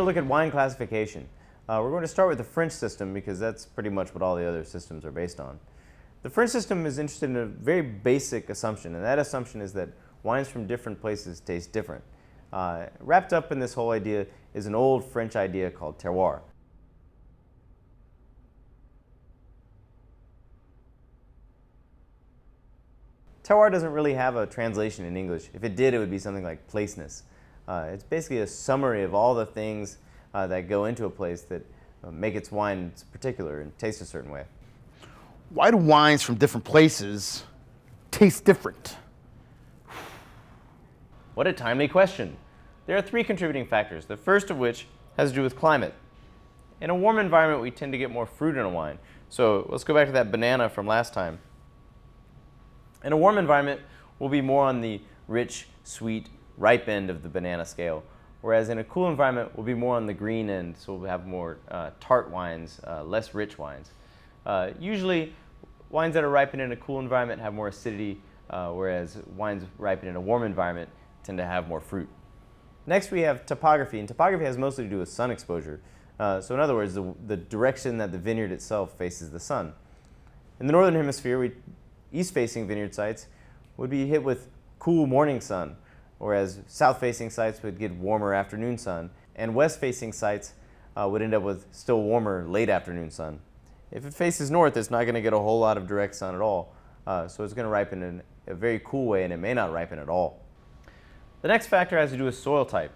to look at wine classification. We're going to start with the French system because that's pretty much what all the other systems are based on. The French system is interested in a very basic assumption, and that assumption is that wines from different places taste different. Wrapped up in this whole idea is an old French idea called terroir. Terroir doesn't really have a translation in English. If it did, it would be something like placeness. It's basically a summary of all the things that go into a place that make its wine particular and taste a certain way. Why do wines from different places taste different? What a timely question. There are three contributing factors, the first of which has to do with climate. In a warm environment, we tend to get more fruit in a wine. So let's go back to that banana from last time. In a warm environment, we'll be more on the rich, sweet, ripe end of the banana scale, whereas in a cool environment, we'll be more on the green end, so we'll have more tart wines, less rich wines. Usually, wines that are ripened in a cool environment have more acidity, whereas wines ripened in a warm environment tend to have more fruit. Next, we have topography, and topography has mostly to do with sun exposure. So in other words, the direction that the vineyard itself faces the sun. In the northern hemisphere, east-facing vineyard sites would be hit with cool morning sun, whereas south-facing sites would get warmer afternoon sun, and west-facing sites would end up with still warmer late afternoon sun. If it faces north, it's not going to get a whole lot of direct sun at all, so it's going to ripen in a very cool way, and it may not ripen at all. The next factor has to do with soil type,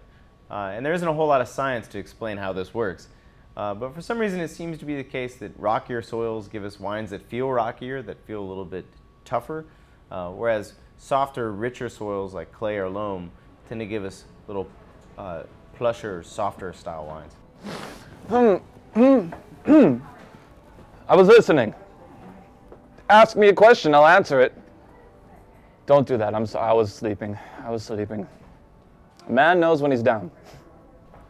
and there isn't a whole lot of science to explain how this works. But for some reason, it seems to be the case that rockier soils give us wines that feel rockier, that feel a little bit tougher, whereas softer, richer soils like clay or loam tend to give us little plusher, softer style wines. I was listening. Ask me a question, I'll answer it. Don't do that, I'm sorry, I was sleeping. A man knows when he's down.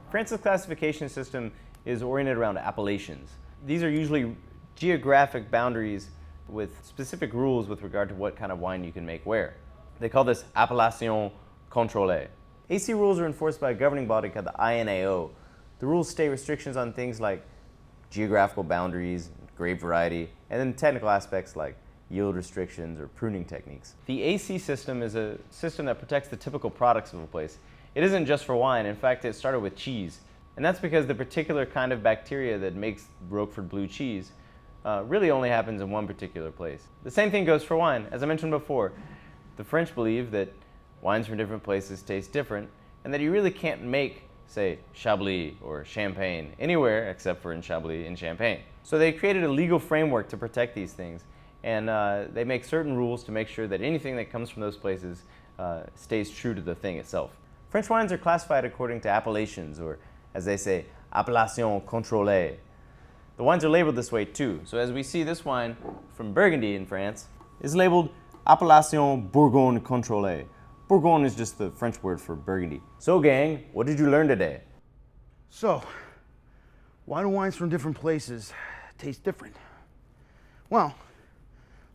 France's classification system is oriented around appellations. These are usually geographic boundaries with specific rules with regard to what kind of wine you can make where. They call this Appellation contrôlée. AC rules are enforced by a governing body called the INAO. The rules state restrictions on things like geographical boundaries, grape variety, and then technical aspects like yield restrictions or pruning techniques. The AC system is a system that protects the typical products of a place. It isn't just for wine. In fact, it started with cheese. And that's because the particular kind of bacteria that makes Roquefort blue cheese really only happens in one particular place. The same thing goes for wine. As I mentioned before, the French believe that wines from different places taste different, and that you really can't make, say, Chablis or Champagne anywhere except for in Chablis and Champagne. So they created a legal framework to protect these things, and they make certain rules to make sure that anything that comes from those places stays true to the thing itself. French wines are classified according to appellations, or as they say, Appellation contrôlée. The wines are labeled this way too. So as we see, this wine from Burgundy in France is labeled Appellation Bourgogne contrôlée. Bourgogne is just the French word for Burgundy. So gang, what did you learn today? So, why do wines from different places taste different? Well,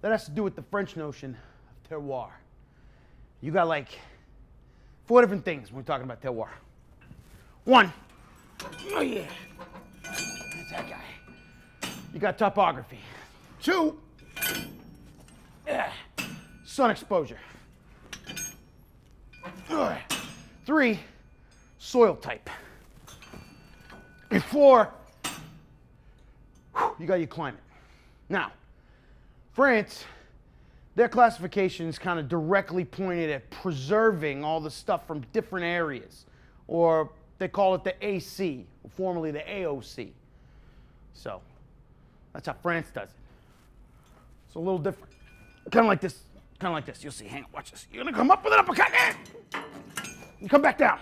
that has to do with the French notion of terroir. You got like 4 different things when we're talking about terroir. 1, oh yeah, that's that guy. You got topography. 2, sun exposure. 3, soil type. And 4, you got your climate. Now, France, their classification is kind of directly pointed at preserving all the stuff from different areas, or they call it the AC, formerly the AOC. So, that's how France does it. It's a little different. Kind of like this. You'll see. Hang on, watch this. You're gonna come up with an uppercut. You come back down.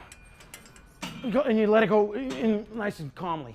And you let it go in nice and calmly.